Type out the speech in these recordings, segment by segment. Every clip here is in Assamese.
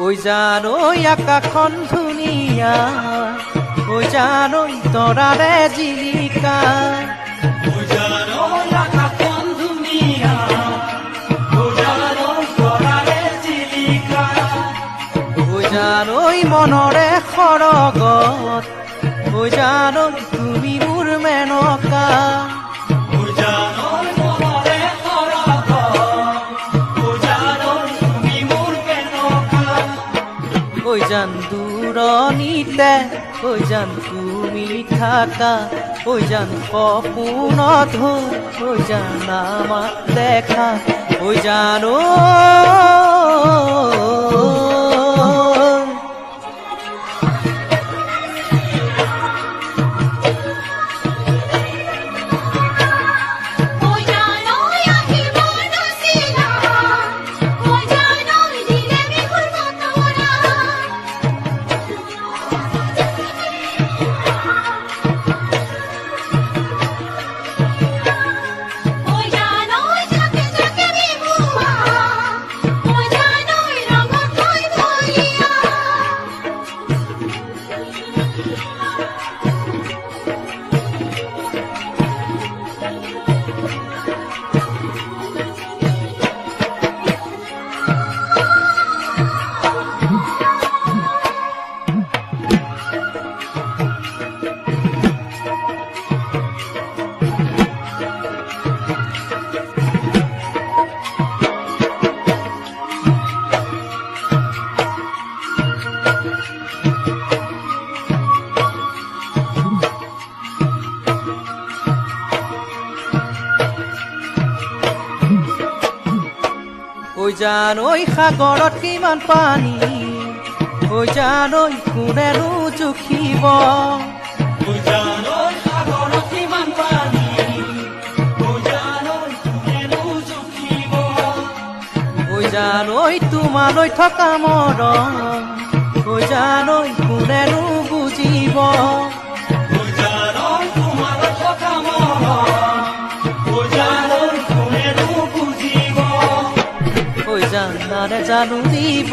ঐ জানৈ আকাশখন ধুনীয়া, ঐ জানৈ তৰাৰে জিলিকা, ঐ জানৈ আকাশখন ধুনীয়া, ঐ জানৈ তৰাৰে জিলিকা, ঐ জানৈ মনৰে সৰগত, ঐ জানৈ তুমি মোৰ মেনকা, ঐ জানৈ মনৰে সৰগত, ঐ জানৈ তুমি মোৰ মেনকা, ঐ জান দূৰণিতে, ঐ জান তুমি থাকা, ঐ জান সপোনত হৈ, ঐ জান আমাক দেখা, ঐ জানৈ ঐ জানৈ সাগৰত কিমান পানী, ঐ জানৈ কোনেনো জুখিব, ঐ জানৈ সাগৰত কিমান পানী, ঐ জানৈ কোনেনো জুখিব, ঐ জানৈ তোমালৈ থকা মৰম, ঐ জানৈ কোনেনো বুজিব, ঐ জানৈ তোমালৈ থকা মৰম, ঐ জানৈ কোনেনো বুজিব, ঐ জান নাৰে জানো দিব,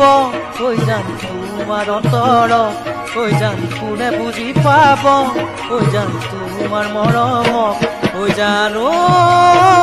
ঐ জান তোমাৰ অন্তৰ, ঐ জান কোনে বুজি পাব, ঐ জান তোমাৰ মৰমক, ঐ জানৈ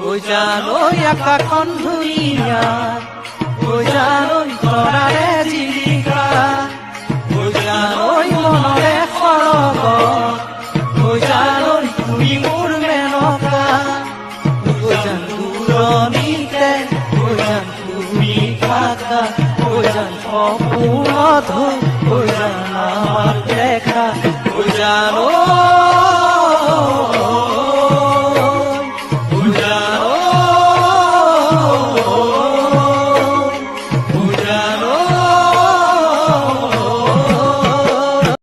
ঐ জানৈ আকাশখন ধুনীয়া, ঐ জানৈ তৰাৰে জিলিকা, ঐ জানৈ মনৰে সৰগত, ঐ জানৈ তুমি মোৰ মেনকা, ঐ জান দূৰণিতে, ঐ জান তুমি থাকা, ঐ জান সপোনত হৈ,